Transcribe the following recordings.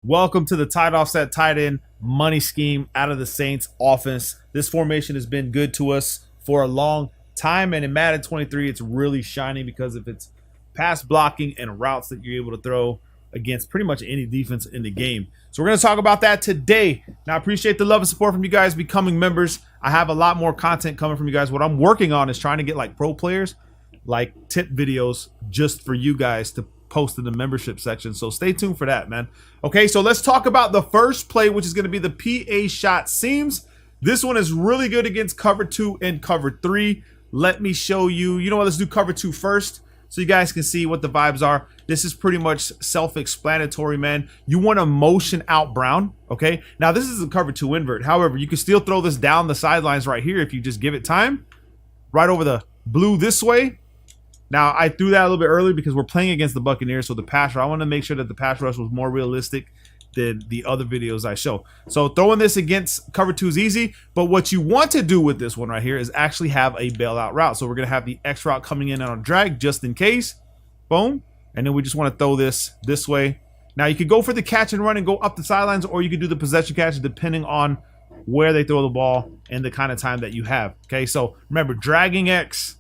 Welcome to the tight offset tight end money scheme out of the Saints offense. This formation has been good to us for a long time, and in Madden 23, it's really shining because of its pass blocking and routes that you're able to throw against pretty much any defense in the game. So we're going to talk about that today. Now, I appreciate the love and support from you guys becoming members. I have a lot more content coming from you guys. What I'm working on is trying to get like pro players, like tip videos just for you guys to post in the membership section. So stay tuned for that, man. Okay, so let's talk about the first play, which is going to be the PA shot seams. This one is really good against cover 2 and cover 3. Let me show you. You know what? Let's do cover 2 first so you guys can see what the vibes are. This is pretty much self-explanatory, man. You want to motion out Brown, okay? Now, this is a cover 2 invert. However, you can still throw this down the sidelines right here if you just give it time. Right over the blue this way. Now, I threw that a little bit early because we're playing against the Buccaneers, so the pass rush, I want to make sure that the pass rush was more realistic than the other videos I show. So throwing this against cover 2 is easy, but what you want to do with this one right here is actually have a bailout route. So we're going to have the X route coming in on a drag just in case. Boom. And then we just want to throw this way. Now, you could go for the catch and run and go up the sidelines, or you could do the possession catch depending on where they throw the ball and the kind of time that you have. Okay, so remember, dragging X,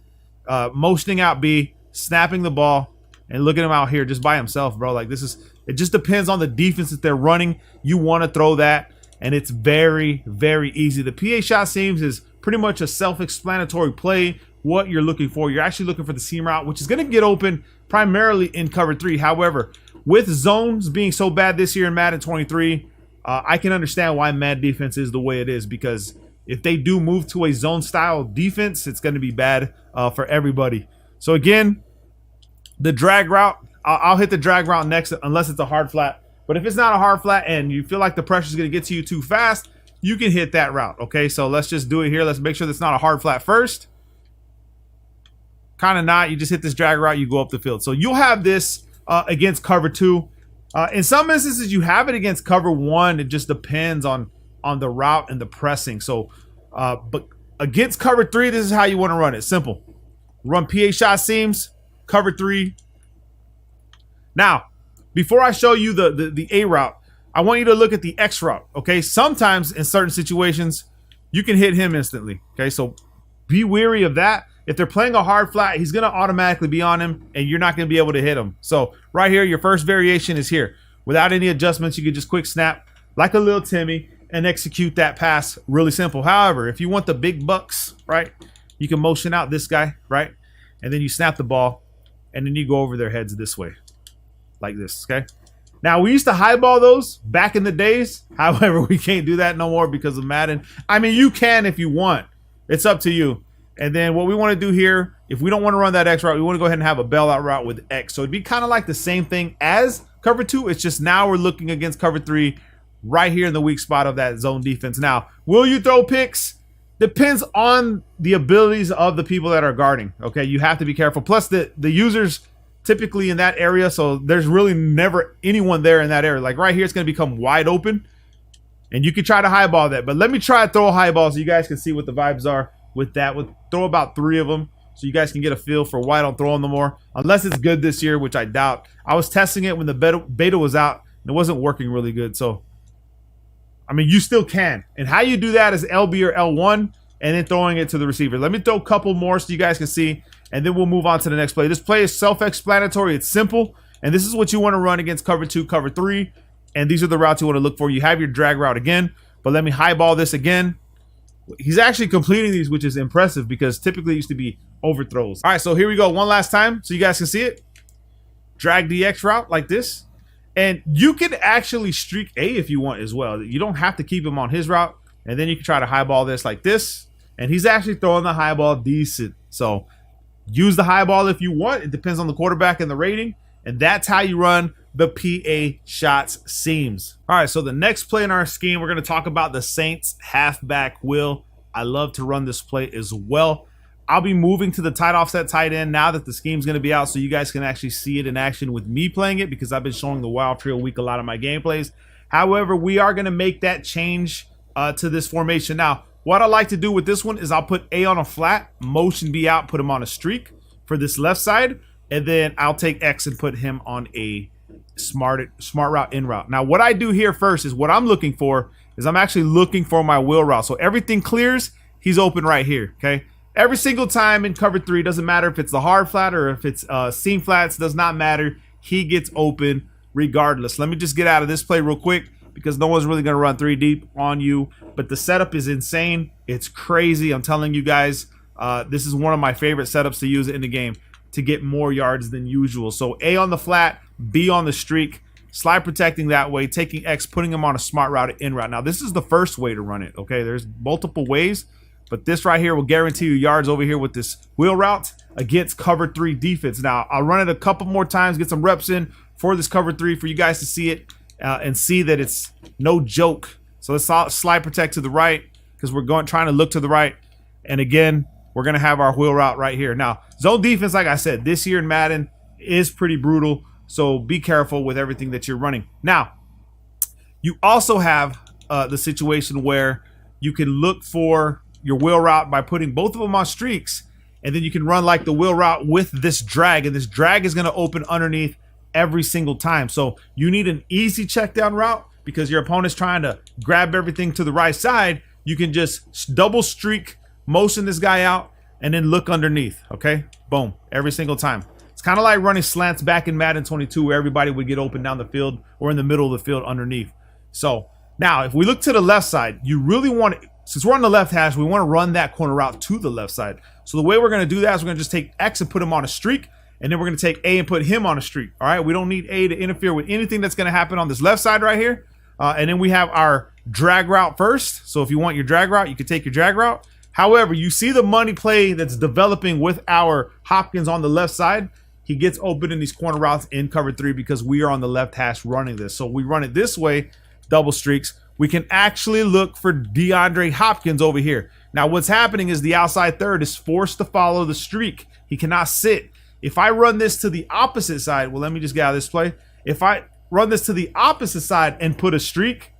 motioning out B, snapping the ball, and look at him out here just by himself, bro. Like, this is, it just depends on the defense that they're running. You want to throw that, and it's very, very easy. The PA shot seams is pretty much a self-explanatory play. What you're looking for, you're actually looking for the seam route, which is going to get open primarily in cover 3. However, with zones being so bad this year in Madden 23, I can understand why Madden defense is the way it is, because if they do move to a zone style defense, it's going to be bad for everybody. So again, the drag route, I'll hit the drag route next unless it's a hard flat. But if it's not a hard flat and you feel like the pressure is going to get to you too fast, you can hit that route. Okay, so let's just do it here. Let's make sure that's not a hard flat first. Kind of not. You just hit this drag route, you go up the field. So you'll have this against cover 2. In some instances, you have it against cover 1. It just depends on the route and the pressing. So, but against cover 3, this is how you want to run it. Simple. Run PA shot seams, cover 3. Now, before I show you the A route, I want you to look at the X route, okay? Sometimes in certain situations, you can hit him instantly, okay? So be wary of that. If they're playing a hard flat, he's going to automatically be on him, and you're not going to be able to hit him. So right here, your first variation is here. Without any adjustments, you can just quick snap like a little Timmy and execute that pass. Really simple. However, if you want the big bucks, right, you can motion out this guy, right? And then you snap the ball, and then you go over their heads this way, like this, okay? Now, we used to highball those back in the days. However, we can't do that no more because of Madden. I mean, you can if you want. It's up to you. And then what we want to do here, if we don't want to run that X route, we want to go ahead and have a bailout route with X. So it'd be kind of like the same thing as cover 2. It's just now we're looking against cover 3 right here in the weak spot of that zone defense. Now, will you throw picks? Depends on the abilities of the people that are guarding. Okay, you have to be careful. Plus, the users typically in that area, so there's really never anyone there in that area. Like right here, it's going to become wide open, and you can try to highball that. But let me try to throw a highball so you guys can see what the vibes are with that. We'll throw about 3 of them so you guys can get a feel for why I don't throw them no more. Unless it's good this year, which I doubt. I was testing it when the beta was out, and it wasn't working really good. So, I mean, you still can. And how you do that is LB or L1 and then throwing it to the receiver. Let me throw a couple more so you guys can see, and then we'll move on to the next play. This play is self-explanatory. It's simple, and this is what you want to run against cover 2, cover 3, and these are the routes you want to look for. You have your drag route again, but let me highball this again. He's actually completing these, which is impressive because typically it used to be overthrows. All right, so here we go one last time so you guys can see it. Drag the X route like this. And you can actually streak A if you want as well. You don't have to keep him on his route. And then you can try to highball this like this. And he's actually throwing the highball decent. So use the highball if you want. It depends on the quarterback and the rating. And that's how you run the PA shots seams. All right, so the next play in our scheme, we're going to talk about the Saints halfback wheel. I love to run this play as well. I'll be moving to the tight offset tight end now that the scheme's going to be out, so you guys can actually see it in action with me playing it, because I've been showing the wild trio week a lot of my gameplays. However, we are going to make that change to this formation. Now, what I like to do with this one is I'll put A on a flat, motion B out, put him on a streak for this left side, and then I'll take X and put him on a smart route, in route. Now what I do here first is what I'm looking for is I'm actually looking for my wheel route. So everything clears, he's open right here, okay? Every single time in cover 3, doesn't matter if it's the hard flat or if it's seam flats, does not matter. He gets open regardless. Let me just get out of this play real quick because no one's really going to run 3 deep on you. But the setup is insane. It's crazy. I'm telling you guys, this is one of my favorite setups to use in the game to get more yards than usual. So A on the flat, B on the streak, slide protecting that way, taking X, putting him on a smart route, in route. Now this is the first way to run it, okay? There's multiple ways, but this right here will guarantee you yards over here with this wheel route against cover 3 defense. Now I'll run it a couple more times, get some reps in for this cover 3 for you guys to see it and see that it's no joke. So let's slide protect to the right because we're trying to look to the right. And again, we're going to have our wheel route right here. Now, zone defense, like I said, this year in Madden is pretty brutal. So be careful with everything that you're running. Now, you also have the situation where you can look for your wheel route by putting both of them on streaks. And then you can run like the wheel route with this drag. And this drag is going to open underneath every single time. So you need an easy check down route because your opponent's trying to grab everything to the right side. You can just double streak, motion this guy out, and then look underneath, okay? Boom, every single time. It's kind of like running slants back in Madden 22 where everybody would get open down the field or in the middle of the field underneath. So now if we look to the left side, you really want to, since we're on the left hash, we want to run that corner route to the left side. So the way we're going to do that is we're going to just take X and put him on a streak, and then we're going to take A and put him on a streak, all right? We don't need A to interfere with anything that's going to happen on this left side right here. And then we have our drag route first. So if you want your drag route, you can take your drag route. However, you see the money play that's developing with our Hopkins on the left side. He gets open in these corner routes in cover 3 because we are on the left hash running this. So we run it this way, double streaks. We can actually look for DeAndre Hopkins over here. Now what's happening is the outside third is forced to follow the streak. He cannot sit. If I run this to the opposite side, well, let me just get out of this play. If I run this to the opposite side and put a streak,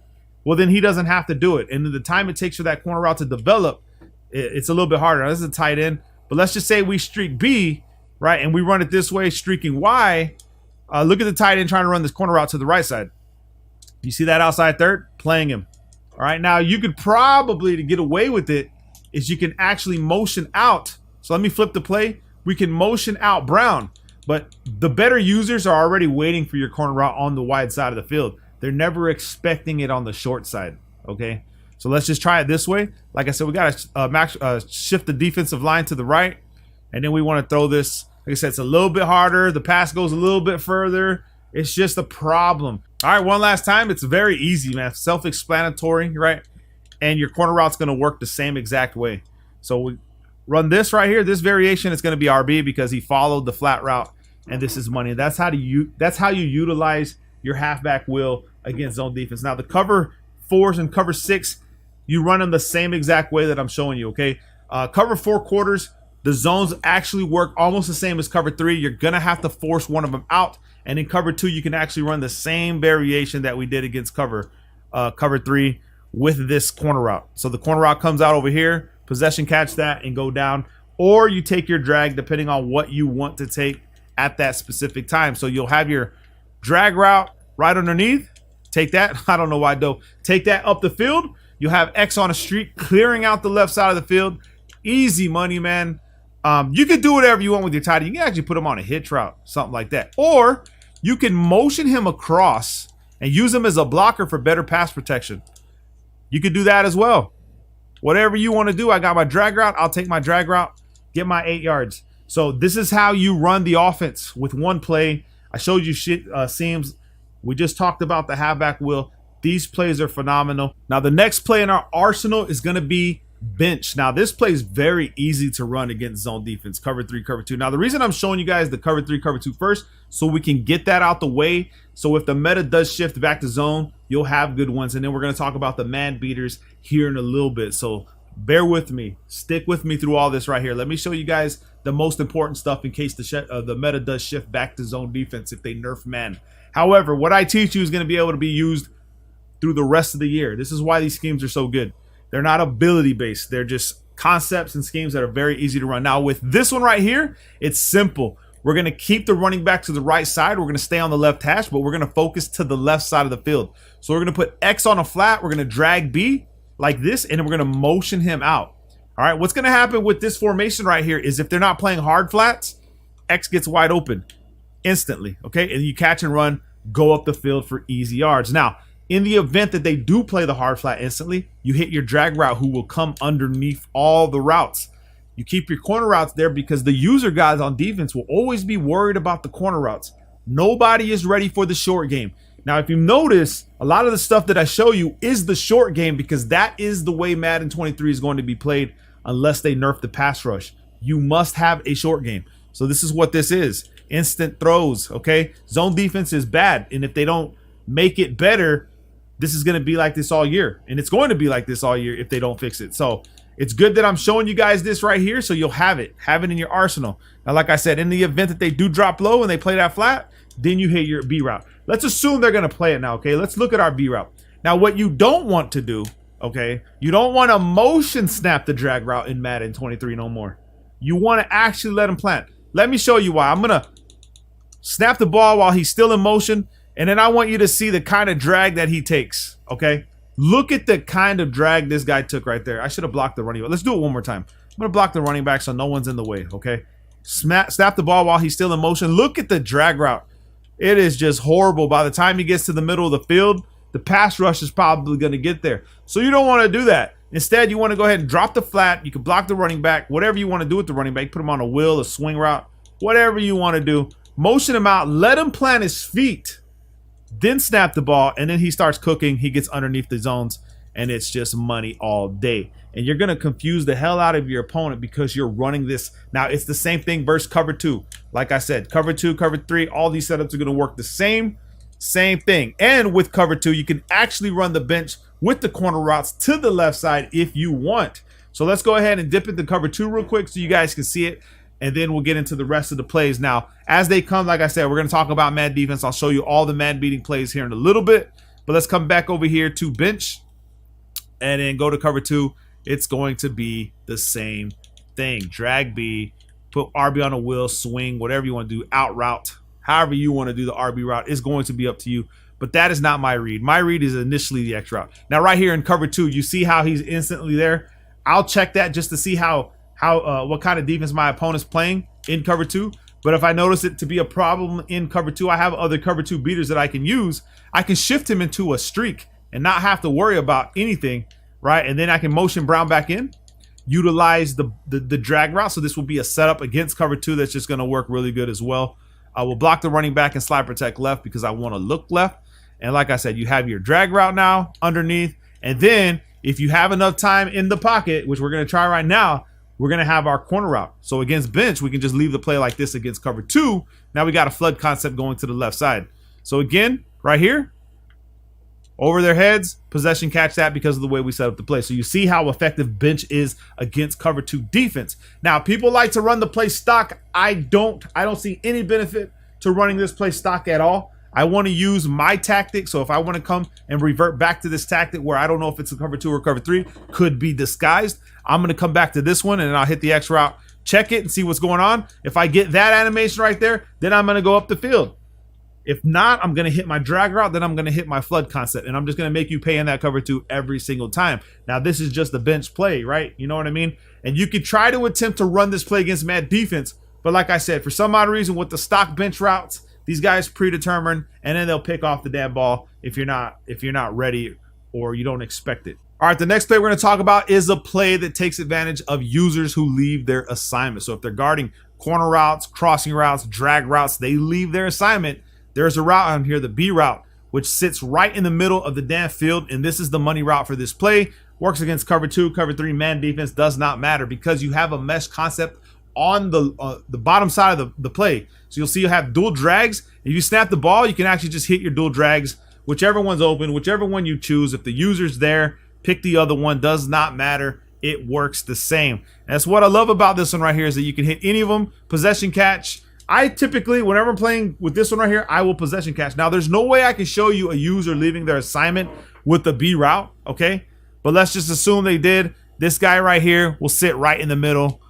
well, then he doesn't have to do it. And the time it takes for that corner route to develop, it's a little bit harder. Now, this is a tight end, but let's just say we streak B, right? And we run it this way, streaking Y. Look at the tight end trying to run this corner route to the right side. You see that outside third? Playing him. All right, now you could probably, to get away with it, is you can actually motion out. So let me flip the play. We can motion out Brown, but the better users are already waiting for your corner route on the wide side of the field. They're never expecting it on the short side, okay? So let's just try it this way. Like I said, we got to shift the defensive line to the right, and then we want to throw this. Like I said, it's a little bit harder. The pass goes a little bit further. It's just a problem. All right, one last time. It's very easy, man. Self-explanatory, right? And your corner route's going to work the same exact way. So we run this right here. This variation is going to be RB because he followed the flat route, and this is money. That's how you utilize your halfback wheel against zone defense. Now the cover 4s and cover 6, you run them the same exact way that I'm showing you, okay? Cover 4 quarters, the zones actually work almost the same as cover 3. You're going to have to force one of them out. And in cover 2, you can actually run the same variation that we did against cover 3 with this corner route. So the corner route comes out over here, possession catch that and go down. Or you take your drag depending on what you want to take at that specific time. So you'll have your drag route right underneath. Take that. I don't know why though. Take that up the field. You'll have X on a streak clearing out the left side of the field. Easy money, man. You can do whatever you want with your tight end. You can actually put him on a hitch route, something like that. Or you can motion him across and use him as a blocker for better pass protection. You could do that as well. Whatever you want to do. I got my drag route. I'll take my drag route, get my 8 yards. So this is how you run the offense with one play. I showed you seams. We just talked about the halfback wheel. These plays are phenomenal. Now the next play in our arsenal is going to be bench. Now this play is very easy to run against zone defense, cover 3, cover 2. Now the reason I'm showing you guys the cover 3, cover 2 first, so we can get that out the way. So if the meta does shift back to zone, you'll have good ones. And then we're going to talk about the man beaters here in a little bit. So bear with me, stick with me through all this right here. Let me show you guys the most important stuff in case the meta does shift back to zone defense if they nerf man. However, what I teach you is going to be able to be used through the rest of the year. This is why these schemes are so good. They're not ability based. They're just concepts and schemes that are very easy to run. Now with this one right here, it's simple. We're going to keep the running back to the right side. We're going to stay on the left hash, but we're going to focus to the left side of the field. So we're going to put X on a flat. We're going to drag B like this, and then we're going to motion him out. All right, what's going to happen with this formation right here is if they're not playing hard flats, X gets wide open instantly, okay? And you catch and run, go up the field for easy yards. Now, in the event that they do play the hard flat instantly, you hit your drag route who will come underneath all the routes. You keep your corner routes there because the user guys on defense will always be worried about the corner routes. Nobody is ready for the short game. Now, if you notice, a lot of the stuff that I show you is the short game because that is the way Madden 23 is going to be played unless they nerf the pass rush. You must have a short game. So this is what this is. Instant throws, okay? Zone defense is bad, and if they don't make it better, this is going to be like this all year, and it's going to be like this all year if they don't fix it. So it's good that I'm showing you guys this right here so you'll have it in your arsenal. Now, like I said, in the event that they do drop low and they play that flat, then you hit your B route. Let's assume they're going to play it now, okay? Let's look at our B route. Now, what you don't want to do, okay, you don't want to motion snap the drag route in Madden 23 no more. You want to actually let him plant. Let me show you why. I'm going to snap the ball while he's still in motion, and then I want you to see the kind of drag that he takes, okay? Look at the kind of drag this guy took right there. I should have blocked the running back. Let's do it one more time. I'm going to block the running back so no one's in the way, okay? Snap the ball while he's still in motion. Look at the drag route. It is just horrible. By the time he gets to the middle of the field, the pass rush is probably going to get there. So you don't want to do that. Instead, you want to go ahead and drop the flat. You can block the running back. Whatever you want to do with the running back. Put him on a wheel, a swing route, whatever you want to do. Motion him out. Let him plant his feet. Then snap the ball, and then he starts cooking. He gets underneath the zones, and it's just money all day. And you're going to confuse the hell out of your opponent because you're running this. Now, it's the same thing versus cover 2. Like I said, cover 2, cover 3, all these setups are going to work the same thing. And with cover 2, you can actually run the bench with the corner routes to the left side if you want. So let's go ahead and dip into cover 2 real quick so you guys can see it. And then we'll get into the rest of the plays. Now, as they come, like I said, we're going to talk about man defense. I'll show you all the man beating plays here in a little bit. But let's come back over here to bench and then go to cover 2. It's going to be the same thing. Drag B, put RB on a wheel, swing, whatever you want to do, out route. However you want to do the RB route is going to be up to you. But that is not my read. My read is initially the X route. Now, right here in cover 2, you see how he's instantly there. I'll check that just to see what kind of defense my opponent's playing in cover 2. But if I notice it to be a problem in cover 2, I have other cover 2 beaters that I can use. I can shift him into a streak and not have to worry about anything, right? And then I can motion Brown back in, utilize the drag route. So this will be a setup against cover 2 that's just going to work really good as well. I will block the running back and slide protect left because I want to look left. And like I said, you have your drag route now underneath. And then if you have enough time in the pocket, which we're going to try right now, we're going to have our corner route. So against bench, we can just leave the play like this against cover 2. Now we got a flood concept going to the left side. So again, right here, over their heads, possession catch that because of the way we set up the play. So you see how effective bench is against cover 2 defense. Now, people like to run the play stock. I don't see any benefit to running this play stock at all. I want to use my tactic. So if I want to come and revert back to this tactic where I don't know if it's a cover 2 or cover 3, could be disguised, I'm going to come back to this one and then I'll hit the X route, check it and see what's going on. If I get that animation right there, then I'm going to go up the field. If not, I'm going to hit my drag route, then I'm going to hit my flood concept, and I'm just going to make you pay in that cover 2 every single time. Now, this is just a bench play, right? You know what I mean? And you could try to attempt to run this play against Mad defense, but like I said, for some odd reason with the stock bench routes, these guys predetermine, and then they'll pick off the damn ball if you're not ready or you don't expect it. All right, the next play we're going to talk about is a play that takes advantage of users who leave their assignment. So if they're guarding corner routes, crossing routes, drag routes, they leave their assignment. There's a route on here, the B route, which sits right in the middle of the damn field, and this is the money route for this play. Works against cover 2, cover 3, man defense, does not matter because you have a mesh concept on the bottom side of the play. So you'll see you have dual drags. If you snap the ball, you can actually just hit your dual drags, whichever one's open, whichever one you choose. If the user's there, pick the other one, does not matter. It works the same. And that's what I love about this one right here is that you can hit any of them, possession catch. I typically, whenever I'm playing with this one right here, I will possession catch. Now, there's no way I can show you a user leaving their assignment with the B route, okay? But let's just assume they did. This guy right here will sit right in the middle.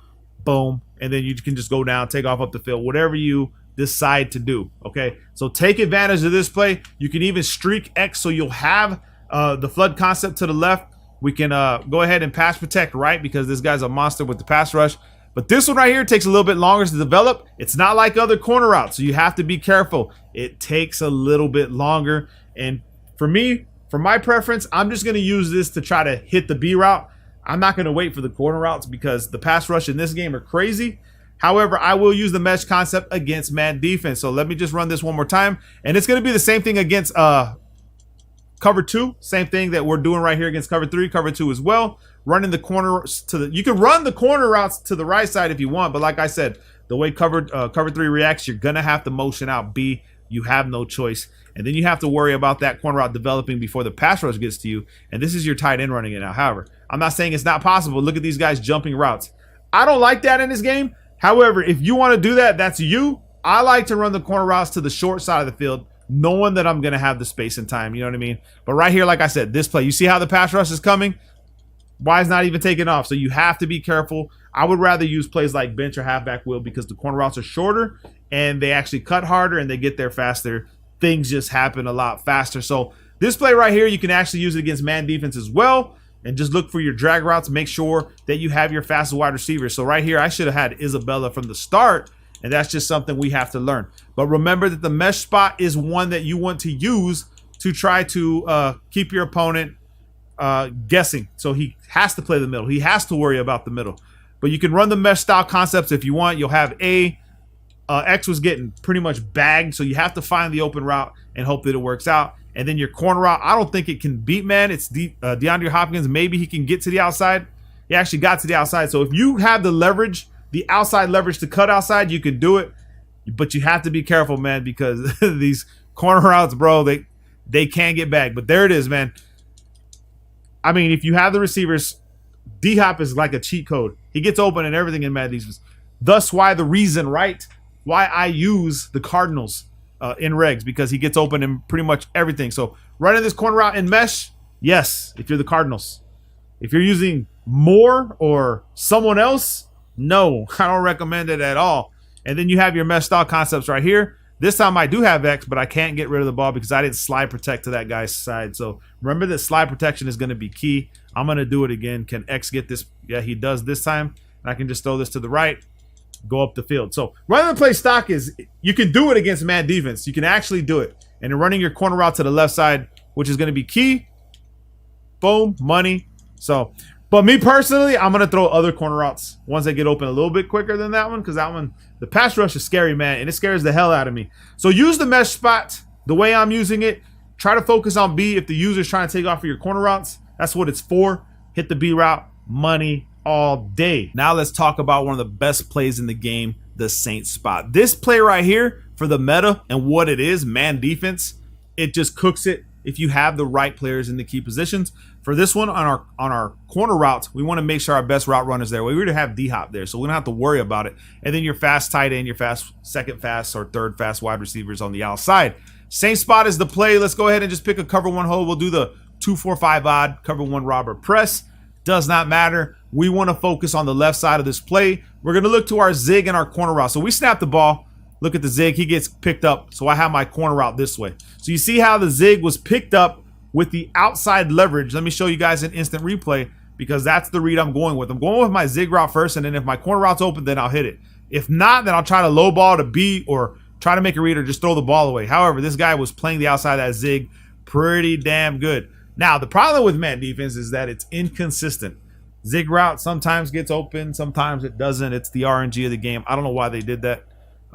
boom, and then you can just go down, take off up the field, whatever you decide to do. Okay, so take advantage of this play. You can even streak X, so you'll have the flood concept to the left. We can go ahead and pass protect right, because this guy's a monster with the pass rush. But this one right here takes a little bit longer to develop. It's not like other corner routes, so you have to be careful. It takes a little bit longer. And for me, for my preference, I'm just going to use this to try to hit the B route. I'm not going to wait for the corner routes because the pass rush in this game are crazy. However, I will use the mesh concept against man defense. So let me just run this one more time. And it's going to be the same thing against cover 2. Same thing that we're doing right here against cover 3, cover 2 as well. Running the corner to the, you can run the corner routes to the right side if you want, but like I said, the way cover 3 reacts, you're gonna have to motion out B. You have no choice, and then you have to worry about that corner route developing before the pass rush gets to you. And this is your tight end running it now. However, I'm not saying it's not possible. Look at these guys jumping routes. I don't like that in this game. However, if you want to do that, that's you. I like to run the corner routes to the short side of the field, knowing that I'm gonna have the space and time. You know what I mean? But right here, like I said, this play, you see how the pass rush is coming? Why is not even taking off? So you have to be careful. I would rather use plays like bench or halfback wheel because the corner routes are shorter and they actually cut harder and they get there faster. Things just happen a lot faster. So this play right here, you can actually use it against man defense as well. And just look for your drag routes. Make sure that you have your fastest wide receiver. So right here, I should have had Isabella from the start. And that's just something we have to learn. But remember that the mesh spot is one that you want to use to try to keep your opponent guessing. So he has to play the middle. He has to worry about the middle. But you can run the mesh style concepts if you want. You'll have X was getting pretty much bagged, so you have to find the open route and hope that it works out. And then your corner route, I don't think it can beat man. It's DeAndre Hopkins. Maybe he can get to the outside. He actually got to the outside. So if you have the leverage, the outside leverage to cut outside, you can do it. But you have to be careful, man, because these corner routes, bro, they can get bagged. But there it is, man. I mean, if you have the receivers, D-Hop is like a cheat code. He gets open and everything in Madden defense. Thus why the reason, right, why I use the Cardinals in regs, because he gets open in pretty much everything. So running this corner route in mesh, yes, if you're the Cardinals. If you're using Moore or someone else, no, I don't recommend it at all. And then you have your mesh style concepts right here. This time I do have X, but I can't get rid of the ball because I didn't slide protect to that guy's side. So remember that slide protection is going to be key. I'm going to do it again. Can X get this? Yeah, he does this time. And I can just throw this to the right, go up the field. So rather than play stock is, you can do it against man defense. You can actually do it. And then running your corner route to the left side, which is going to be key. Boom, money. So, but me personally, I'm going to throw other corner routes, ones that get open a little bit quicker than that one, because that one, the pass rush is scary, man, and it scares the hell out of me. So use the mesh spot the way I'm using it. Try to focus on B if the user's trying to take off of your corner routes. That's what it's for. Hit the B route, money all day. Now let's talk about one of the best plays in the game, the Saints spot. This play right here, for the meta and what it is, man defense, it just cooks it if you have the right players in the key positions. For this one, on our corner routes, we want to make sure our best route runners there. We already have D-Hop there, so we don't have to worry about it. And then your fast tight end, your fast second fast or third fast wide receivers on the outside. Same spot as the play. Let's go ahead and just pick a cover one hole. We'll do the 2-4-5 odd, cover one robber press. Does not matter. We want to focus on the left side of this play. We're going to look to our zig and our corner route. So we snap the ball. Look at the zig. He gets picked up. So I have my corner route this way. So you see how the zig was picked up with the outside leverage. Let me show you guys an instant replay, because that's the read I'm going with. I'm going with my zig route first, and then if my corner route's open, then I'll hit it. If not, then I'll try to low ball to B or try to make a read or just throw the ball away. However, this guy was playing the outside of that zig pretty damn good. Now, the problem with man defense is that it's inconsistent. Zig route sometimes gets open, sometimes it doesn't. It's the RNG of the game. I don't know why they did that.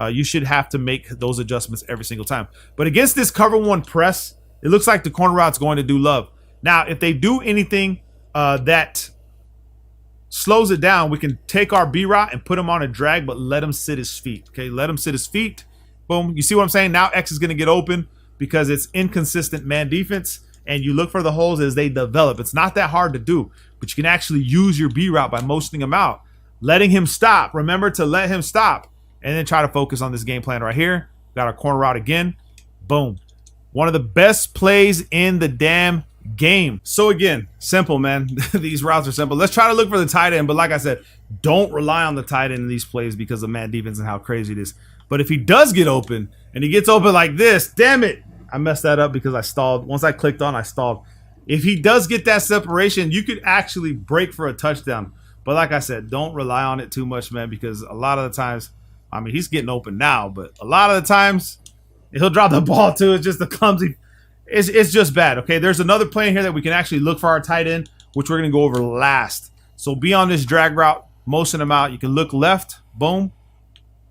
You should have to make those adjustments every single time. But against this cover one press, it looks like the corner route's going to do love. Now, if they do anything that slows it down, we can take our B route and put him on a drag, but let him sit his feet. Okay, let him sit his feet. Boom. You see what I'm saying? Now X is going to get open because it's inconsistent man defense, and you look for the holes as they develop. It's not that hard to do, but you can actually use your B route by motioning him out, letting him stop. Remember to let him stop, and then try to focus on this game plan right here. Got our corner route again. Boom. One of the best plays in the damn game. So again, simple, man. These routes are simple. Let's try to look for the tight end, but like I said, don't rely on the tight end in these plays because of man defense and how crazy it is. But if he does get open and he gets open like this, damn it, I messed that up because I stalled. Once I clicked on, I stalled. If he does get that separation, you could actually break for a touchdown. But like I said, don't rely on it too much, man, because a lot of the times, I mean, he's getting open now, but a lot of the times he'll drop the ball too. It's just a clumsy. It's just bad. Okay, there's another play in here that we can actually look for our tight end, which we're going to go over last. So be on this drag route, motion them out. You can look left, boom.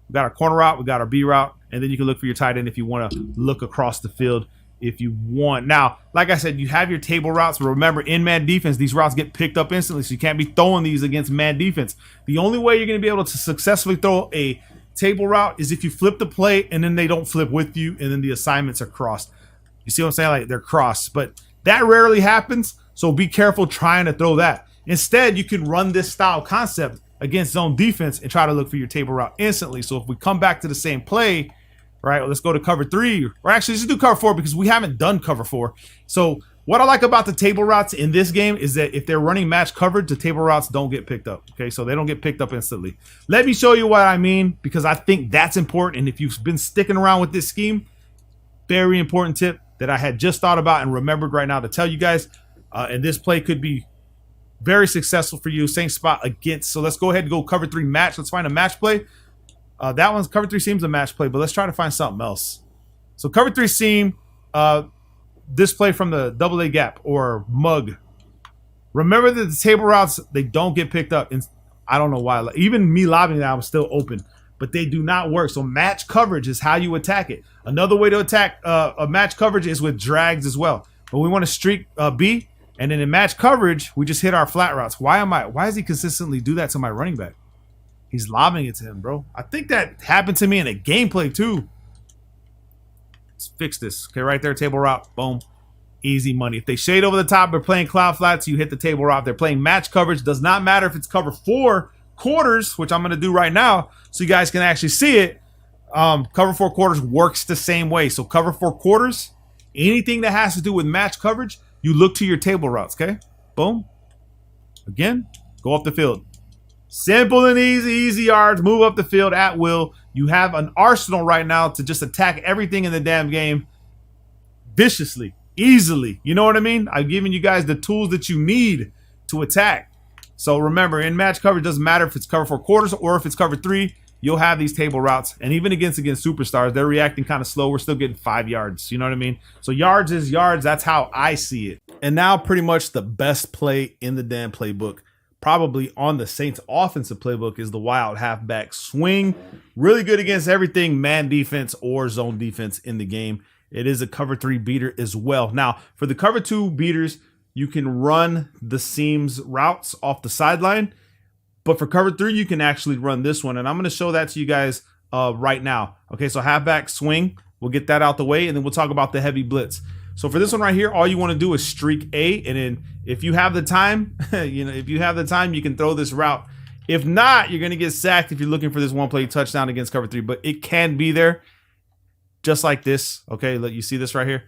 We got our corner route, we got our B route, and then you can look for your tight end if you want to look across the field if you want. Now, like I said, you have your table routes, but remember, in man defense, these routes get picked up instantly, so you can't be throwing these against man defense. The only way you're going to be able to successfully throw a table route is if you flip the play and then they don't flip with you, and then the assignments are crossed. You see what I'm saying? Like, they're crossed, but that rarely happens, so be careful trying to throw that. Instead, you can run this style concept against zone defense and try to look for your table route instantly. So if we come back to the same play, right, well, let's go to cover 3, or actually let's do cover 4 because we haven't done cover 4. So what I like about the table routes in this game is that if they're running match coverage, the table routes don't get picked up. Okay, so they don't get picked up instantly. Let me show you what I mean, because I think that's important. And if you've been sticking around with this scheme, very important tip that I had just thought about and remembered right now to tell you guys. And this play could be very successful for you. Same spot against. So let's go ahead and go cover 3 match. Let's find a match play. That one's cover 3 seems a match play, but let's try to find something else. So cover 3 seam, this play from the double A gap or mug. Remember that the table routes, they don't get picked up. And I don't know why. Even me lobbing that, I'm still open, but they do not work. So match coverage is how you attack it. Another way to attack a match coverage is with drags as well. But we want to streak B, and then in match coverage, we just hit our flat routes. Why does he consistently do that to my running back? He's lobbing it to him, bro. I think that happened to me in a gameplay too. Let's fix this. Okay, right there, table route. Boom. Easy money. If they shade over the top, they're playing cloud flats, you hit the table route. They're playing match coverage. Does not matter if it's cover 4 quarters, which I'm going to do right now so you guys can actually see it. Cover 4 quarters works the same way. So cover 4 quarters, anything that has to do with match coverage, you look to your table routes, okay? Boom. Again, go up the field. Simple and easy yards, move up the field at will. You have an arsenal right now to just attack everything in the damn game viciously, easily. You know what I mean? I've given you guys the tools that you need to attack. So remember, in match coverage, it doesn't matter if it's cover 4 quarters or if it's cover 3, you'll have these table routes. And even against superstars, they're reacting kind of slow. We're still getting 5 yards. You know what I mean? So yards is yards. That's how I see it. And now pretty much the best play in the damn playbook, probably on the Saints offensive playbook, is the wild halfback swing. Really good against everything man defense or zone defense in the game. It is a cover 3 beater as well. Now, for the cover 2 beaters, you can run the seams routes off the sideline. But for cover 3, you can actually run this one. And I'm going to show that to you guys right now. Okay, so halfback swing. We'll get that out the way, and then we'll talk about the heavy blitz. So for this one right here, all you want to do is streak A. And then if you have the time, if you have the time, you can throw this route. If not, you're going to get sacked if you're looking for this one play touchdown against cover 3. But it can be there just like this. Okay, you see this right here?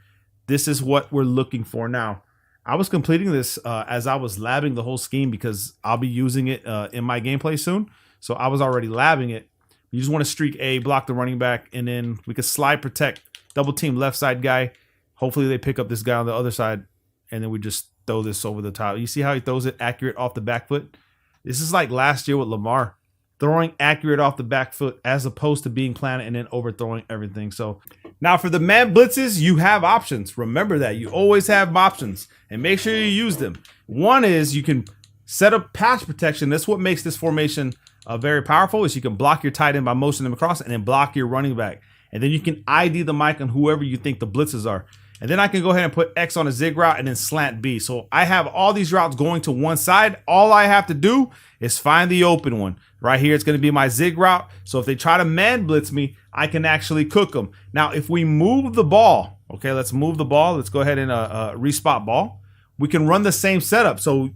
This is what we're looking for now. I was completing this as I was labbing the whole scheme because I'll be using it in my gameplay soon. So I was already labbing it. You just want to streak A, block the running back, and then we could slide protect, double team left side guy. Hopefully they pick up this guy on the other side, and then we just throw this over the top. You see how he throws it accurate off the back foot? This is like last year with Lamar, throwing accurate off the back foot as opposed to being planted and then overthrowing everything. So now for the man blitzes, you have options. Remember that. You always have options, and make sure you use them. One is you can set up pass protection. That's what makes this formation very powerful, is you can block your tight end by motioning them across and then block your running back. And then you can ID the mic on whoever you think the blitzes are. And then I can go ahead and put X on a zig route and then slant B. So I have all these routes going to one side. All I have to do is find the open one. Right here, it's going to be my zig route. So if they try to man blitz me, I can actually cook them. Now, if we move the ball, okay, let's move the ball. Let's go ahead and respot ball. We can run the same setup. So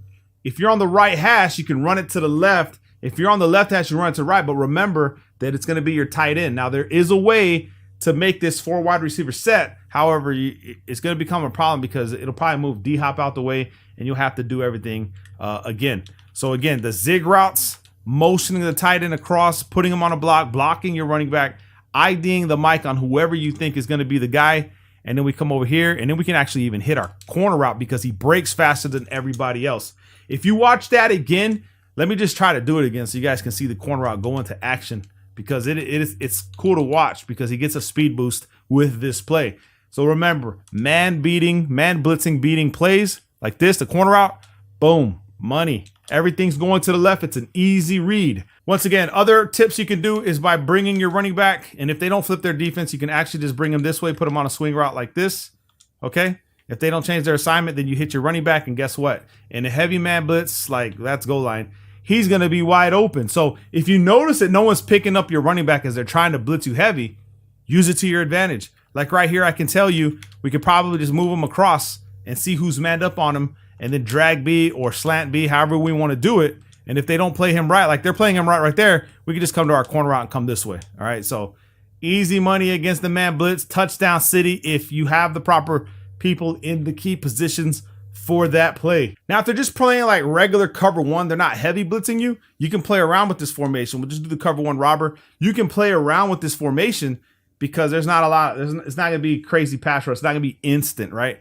if you're on the right hash, you can run it to the left. If you're on the left hash, you run it to the right. But remember that it's going to be your tight end. Now, there is a way to make this 4 wide receiver set. However, it's going to become a problem because it'll probably move D-Hop out the way and you'll have to do everything again. So again, the zig routes, motioning the tight end across, putting him on a block, blocking your running back, IDing the mic on whoever you think is going to be the guy. And then we come over here and then we can actually even hit our corner route because he breaks faster than everybody else. If you watch that again, let me just try to do it again so you guys can see the corner route go into action, because it's cool to watch because he gets a speed boost with this play. So remember, man blitzing beating plays like this, the corner route, boom, money. Everything's going to the left. It's an easy read. Once again, other tips you can do is by bringing your running back, and if they don't flip their defense, you can actually just bring them this way, put them on a swing route like this, okay? If they don't change their assignment, then you hit your running back, and guess what? In a heavy man blitz, like that's goal line, he's going to be wide open. So if you notice that no one's picking up your running back as they're trying to blitz you heavy, use it to your advantage. Like right here, I can tell you, we could probably just move him across and see who's manned up on him, and then drag B or slant B, however we want to do it. And if they don't play him right, like they're playing him right there, we can just come to our corner route and come this way. All right, so easy money against the man blitz, touchdown city if you have the proper people in the key positions for that play. Now, if they're just playing like regular cover one, they're not heavy blitzing you, you can play around with this formation. We'll just do the cover one robber. You can play around with this formation because there's not a lot, it's not gonna be crazy pass rush. It's not gonna be instant, right?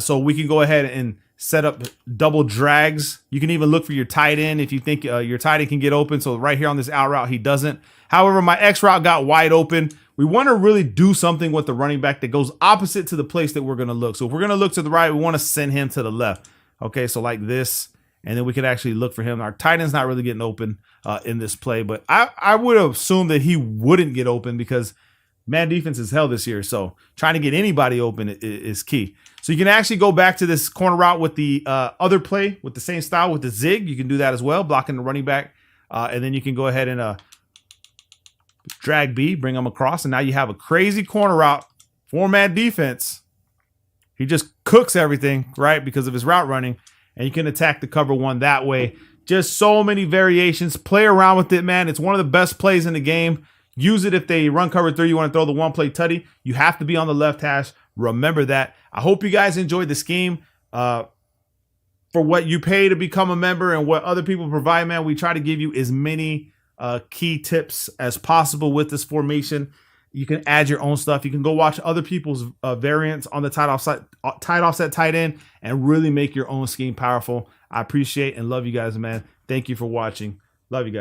So we can go ahead and set up double drags. You can even look for your tight end if you think your tight end can get open. So right here on this out route, he doesn't. However, my X route got wide open. We want to really do something with the running back that goes opposite to the place that we're going to look. So if we're going to look to the right, we want to send him to the left. Okay, so like this, and then we could actually look for him. Our tight end's not really getting open in this play, but I would assume that he wouldn't get open because man defense is hell this year. So trying to get anybody open is key. So you can actually go back to this corner route with the other play with the same style with the zig. You can do that as well, blocking the running back. And then you can go ahead and drag B, bring them across. And now you have a crazy corner route, 4-man defense. He just cooks everything, right, because of his route running. And you can attack the cover one that way. Just so many variations. Play around with it, man. It's one of the best plays in the game. Use it if they run cover 3. You want to throw the one play tutty. You have to be on the left hash. Remember that. I hope you guys enjoyed the scheme. For what you pay to become a member and what other people provide, man, we try to give you as many key tips as possible with this formation. You can add your own stuff. You can go watch other people's variants on the tight offset tight end and really make your own scheme powerful. I appreciate and love you guys, man. Thank you for watching. Love you guys.